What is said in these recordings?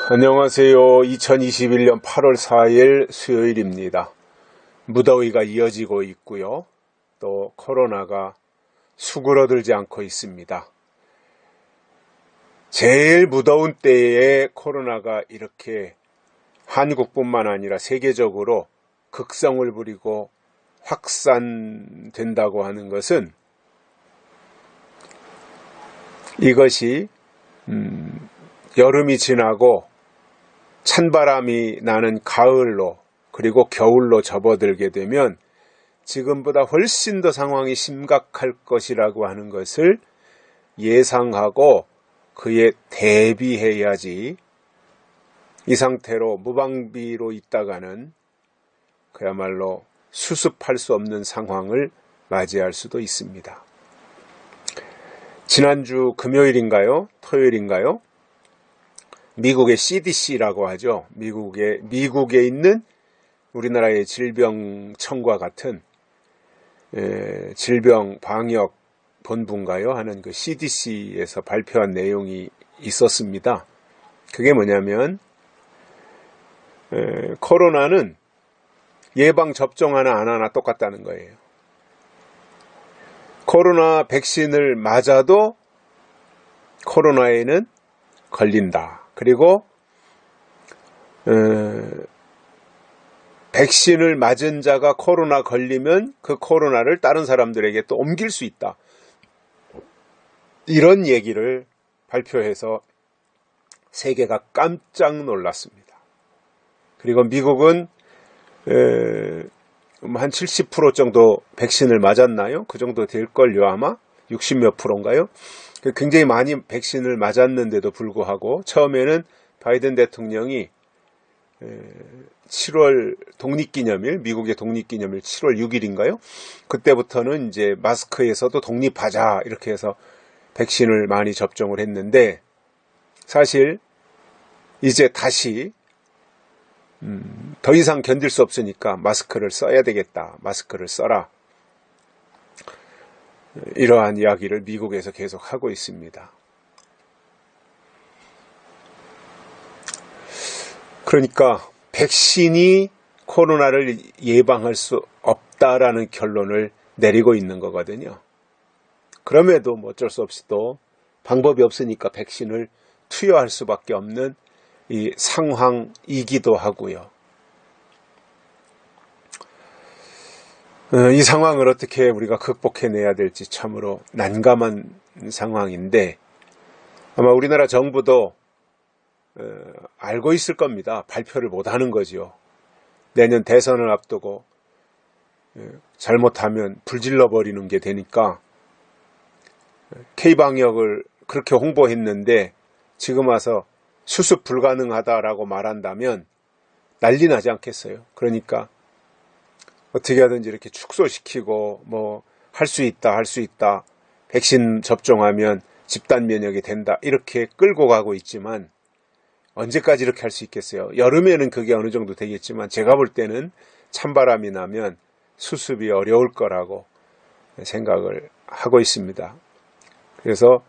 안녕하세요. 2021년 8월 4일 수요일입니다. 무더위가 이어지고 있고요. 또 코로나가 수그러들지 않고 있습니다. 제일 무더운 때에 코로나가 이렇게 한국뿐만 아니라 세계적으로 극성을 부리고 확산된다고 하는 것은 이것이 여름이 지나고 찬바람이 나는 가을로 그리고 겨울로 접어들게 되면 지금보다 훨씬 더 상황이 심각할 것이라고 하는 것을 예상하고 그에 대비해야지 이 상태로 무방비로 있다가는 그야말로 수습할 수 없는 상황을 맞이할 수도 있습니다. 지난주 금요일인가요? 토요일인가요? 미국의 CDC라고 하죠. 미국에 있는 우리나라의 질병청과 같은 질병방역본부인가요? 하는 그 CDC에서 발표한 내용이 있었습니다. 그게 뭐냐면 코로나는 예방접종 하나 안 하나 똑같다는 거예요. 코로나 백신을 맞아도 코로나에는 걸린다. 그리고 백신을 맞은 자가 코로나 걸리면 그 코로나를 다른 사람들에게 또 옮길 수 있다. 이런 얘기를 발표해서 세계가 깜짝 놀랐습니다. 그리고 미국은 한 70% 정도 백신을 맞았나요? 그 정도 될걸요 아마? 60몇 프로인가요? 굉장히 많이 백신을 맞았는데도 불구하고 처음에는 바이든 대통령이 7월 독립기념일, 미국의 독립기념일 7월 6일인가요? 그때부터는 이제 마스크에서도 독립하자 이렇게 해서 백신을 많이 접종을 했는데 사실 이제 다시 더 이상 견딜 수 없으니까 마스크를 써야 되겠다. 마스크를 써라. 이러한 이야기를 미국에서 계속 하고 있습니다. 그러니까 백신이 코로나를 예방할 수 없다라는 결론을 내리고 있는 거거든요. 그럼에도 뭐 어쩔 수 없이 또 방법이 없으니까 백신을 투여할 수밖에 없는 이 상황이기도 하고요. 이 상황을 어떻게 우리가 극복해내야 될지 참으로 난감한 상황인데 아마 우리나라 정부도 알고 있을 겁니다. 발표를 못하는 거지요. 내년 대선을 앞두고 잘못하면 불질러버리는 게 되니까 K방역을 그렇게 홍보했는데 지금 와서 수습 불가능하다라고 말한다면 난리 나지 않겠어요. 그러니까 어떻게 하든지 이렇게 축소시키고 뭐 할 수 있다. 백신 접종하면 집단 면역이 된다. 이렇게 끌고 가고 있지만 언제까지 이렇게 할 수 있겠어요? 여름에는 그게 어느 정도 되겠지만 제가 볼 때는 찬바람이 나면 수습이 어려울 거라고 생각을 하고 있습니다. 그래서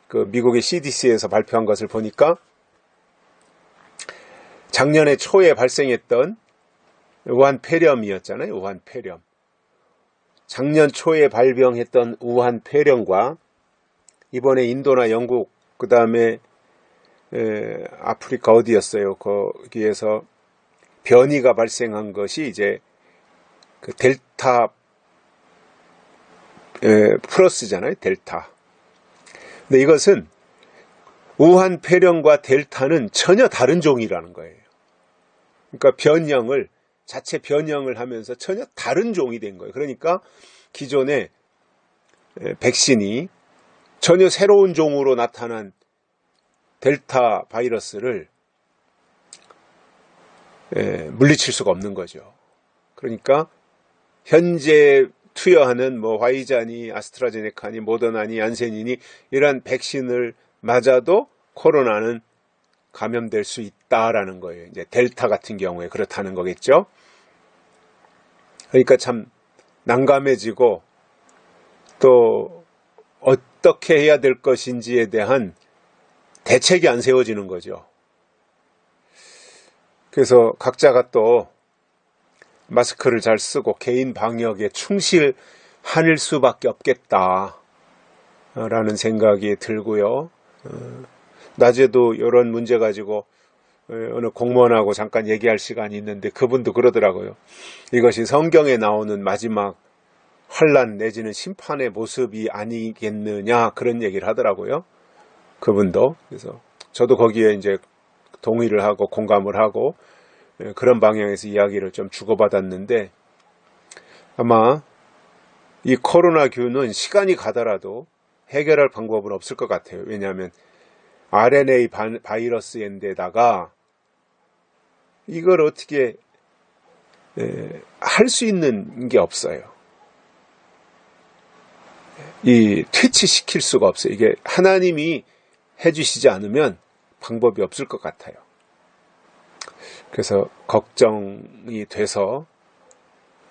그 미국의 CDC에서 발표한 것을 보니까 작년에 초에 발생했던 우한 폐렴이었잖아요. 우한 폐렴. 작년 초에 발병했던 우한 폐렴과 이번에 인도나 영국 그 다음에 아프리카 어디였어요? 거기에서 변이가 발생한 것이 이제 그 델타 플러스잖아요. 델타. 근데 이것은 우한 폐렴과 델타는 전혀 다른 종이라는 거예요. 그러니까 자체 변형을 하면서 전혀 다른 종이 된 거예요. 그러니까 기존의 백신이 전혀 새로운 종으로 나타난 델타 바이러스를 물리칠 수가 없는 거죠. 그러니까 현재 투여하는 뭐 화이자니 아스트라제네카니 모더나니 얀센이니 이런 백신을 맞아도 코로나는 감염될 수 있다라는 거예요. 이제 델타 같은 경우에 그렇다는 거겠죠. 그러니까 참 난감해지고 또 어떻게 해야 될 것인지에 대한 대책이 안 세워지는 거죠. 그래서 각자가 또 마스크를 잘 쓰고 개인 방역에 충실할 수밖에 없겠다라는 생각이 들고요. 낮에도 이런 문제 가지고 어느 공무원하고 잠깐 얘기할 시간이 있는데 그분도 그러더라고요. 이것이 성경에 나오는 마지막 환난 내지는 심판의 모습이 아니겠느냐 그런 얘기를 하더라고요. 그분도. 그래서 저도 거기에 이제 동의를 하고 공감을 하고 그런 방향에서 이야기를 좀 주고받았는데 아마 이 코로나균은 시간이 가더라도 해결할 방법은 없을 것 같아요. 왜냐하면 RNA 바이러스인데다가 이걸 어떻게 할 수 있는 게 없어요. 이 퇴치시킬 수가 없어요. 이게 하나님이 해주시지 않으면 방법이 없을 것 같아요. 그래서 걱정이 돼서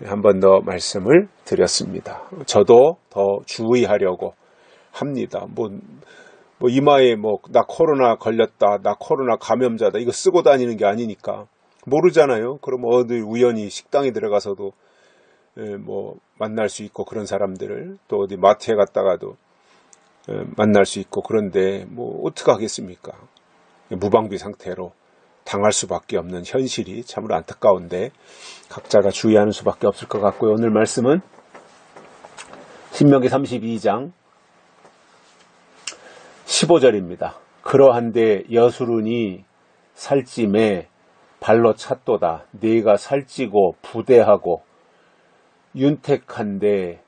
한 번 더 말씀을 드렸습니다. 저도 더 주의하려고 합니다. 이마에 나 코로나 걸렸다, 나 코로나 감염자다, 이거 쓰고 다니는 게 아니니까. 모르잖아요. 그럼 어디 우연히 식당에 들어가서도 만날 수 있고 그런 사람들을 또 어디 마트에 갔다가도 만날 수 있고 그런데 어떻게 하겠습니까? 무방비 상태로 당할 수밖에 없는 현실이 참으로 안타까운데 각자가 주의하는 수밖에 없을 것 같고요. 오늘 말씀은 신명기 32장 15절입니다. 그러한데 여수룬이 살찜에 발로 찼도다. 네가 살찌고 부대하고 윤택함에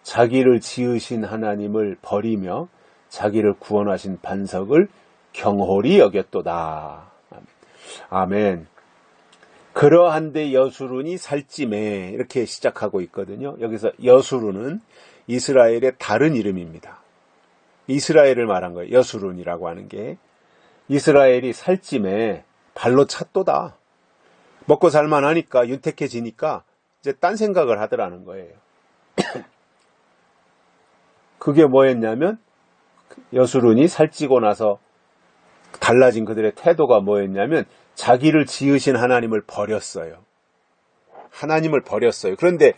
자기를 지으신 하나님을 버리며 자기를 구원하신 반석을 경홀히 여겼도다. 아멘. 그러한데 여수룬이 살찜에 이렇게 시작하고 있거든요. 여기서 여수룬은 이스라엘의 다른 이름입니다. 이스라엘을 말한 거예요. 여수룬이라고 하는 게. 이스라엘이 살찜에 발로 찼도다. 먹고 살만하니까 윤택해지니까 이제 딴 생각을 하더라는 거예요. 그게 뭐였냐면 여수룬이 살찌고 나서 달라진 그들의 태도가 뭐였냐면 자기를 지으신 하나님을 버렸어요. 하나님을 버렸어요. 그런데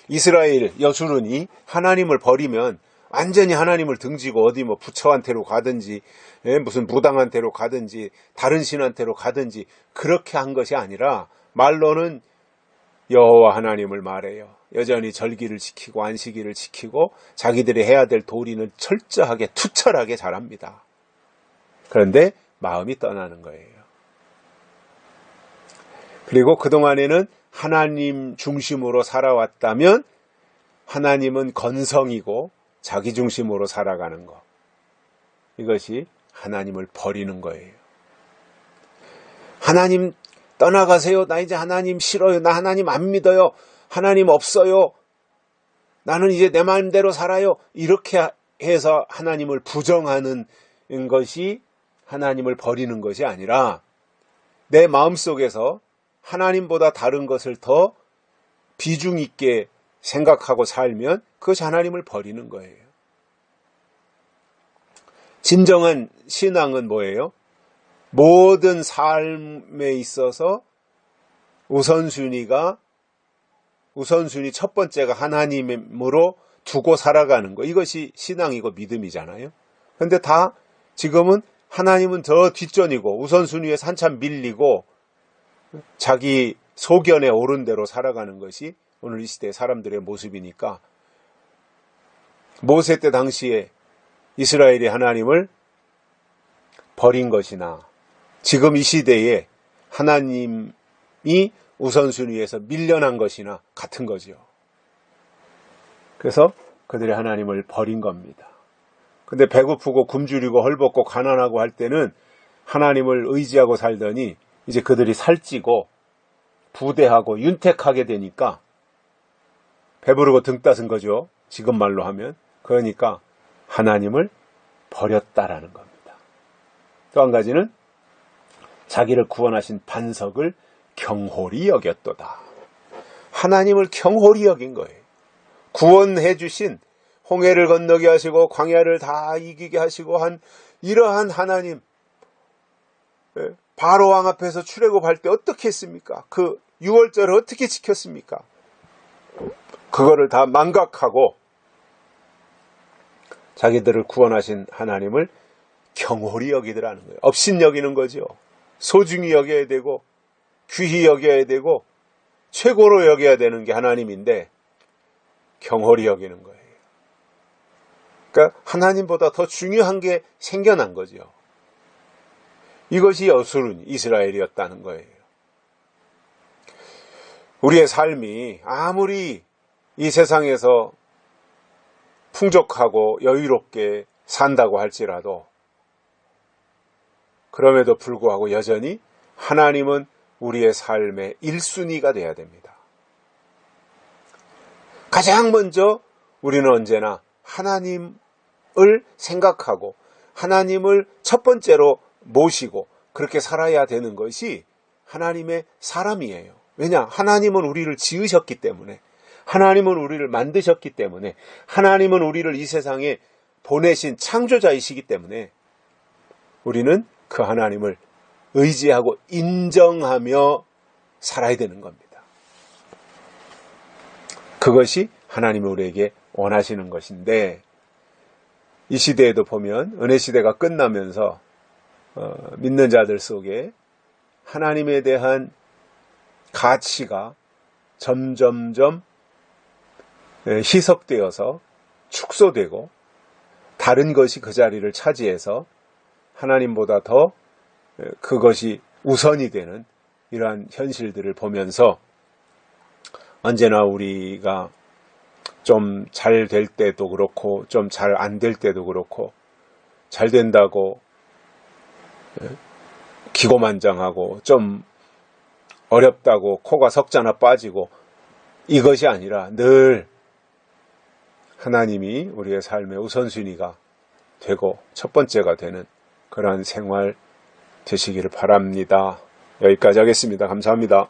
이스라엘 여수룬이 하나님을 버리면 완전히 하나님을 등지고 어디 부처한테로 가든지 무슨 무당한테로 가든지 다른 신한테로 가든지 그렇게 한 것이 아니라 말로는 여호와 하나님을 말해요. 여전히 절기를 지키고 안식일을 지키고 자기들이 해야 될 도리는 철저하게 투철하게 잘합니다. 그런데 마음이 떠나는 거예요. 그리고 그동안에는 하나님 중심으로 살아왔다면 하나님은 건성이고 자기 중심으로 살아가는 것. 이것이 하나님을 버리는 거예요. 하나님 떠나가세요. 나 이제 하나님 싫어요. 나 하나님 안 믿어요. 하나님 없어요. 나는 이제 내 마음대로 살아요. 이렇게 해서 하나님을 부정하는 것이 하나님을 버리는 것이 아니라 내 마음속에서 하나님보다 다른 것을 더 비중 있게 생각하고 살면 그것이 하나님을 버리는 거예요. 진정한 신앙은 뭐예요? 모든 삶에 있어서 우선순위 첫 번째가 하나님으로 두고 살아가는 거. 이것이 신앙이고 믿음이잖아요. 그런데 다 지금은 하나님은 더 뒷전이고 우선순위에 한참 밀리고 자기 소견에 옳은 대로 살아가는 것이 오늘 이 시대의 사람들의 모습이니까 모세 때 당시에 이스라엘이 하나님을 버린 것이나 지금 이 시대에 하나님이 우선순위에서 밀려난 것이나 같은 거죠. 그래서 그들이 하나님을 버린 겁니다. 근데 배고프고 굶주리고 헐벗고 가난하고 할 때는 하나님을 의지하고 살더니 이제 그들이 살찌고 부대하고 윤택하게 되니까 배부르고 등 따은 거죠. 지금 말로 하면. 그러니까 하나님을 버렸다라는 겁니다. 또 한 가지는 자기를 구원하신 반석을 경홀히 여겼도다. 하나님을 경홀히 여긴 거예요. 구원해 주신 홍해를 건너게 하시고 광야를 다 이기게 하시고 한 이러한 하나님, 바로 왕 앞에서 출애굽할 때 어떻게 했습니까? 그 6월절을 어떻게 지켰습니까? 그거를 다 망각하고 자기들을 구원하신 하나님을 경홀히 여기더라는 거예요. 업신 여기는 거죠. 소중히 여겨야 되고 귀히 여겨야 되고 최고로 여겨야 되는 게 하나님인데 경홀히 여기는 거예요. 그러니까 하나님보다 더 중요한 게 생겨난 거죠. 이것이 여수른 이스라엘이었다는 거예요. 우리의 삶이 아무리 이 세상에서 풍족하고 여유롭게 산다고 할지라도 그럼에도 불구하고 여전히 하나님은 우리의 삶의 1순위가 돼야 됩니다. 가장 먼저 우리는 언제나 하나님을 생각하고 하나님을 첫 번째로 모시고 그렇게 살아야 되는 것이 하나님의 사람이에요. 왜냐? 하나님은 우리를 지으셨기 때문에, 하나님은 우리를 만드셨기 때문에, 하나님은 우리를 이 세상에 보내신 창조자이시기 때문에 우리는 그 하나님을 의지하고 인정하며 살아야 되는 겁니다. 그것이 하나님이 우리에게 원하시는 것인데, 이 시대에도 보면 은혜 시대가 끝나면서 믿는 자들 속에 하나님에 대한 가치가 점점점 희석되어서 축소되고 다른 것이 그 자리를 차지해서 하나님보다 더 그것이 우선이 되는 이러한 현실들을 보면서 언제나 우리가 좀 잘 될 때도 그렇고 좀 잘 안 될 때도 그렇고 잘 된다고 기고만장하고 좀 어렵다고 코가 석자나 빠지고 이것이 아니라 늘 하나님이 우리의 삶의 우선순위가 되고 첫 번째가 되는 그러한 생활 되시기를 바랍니다. 여기까지 하겠습니다. 감사합니다.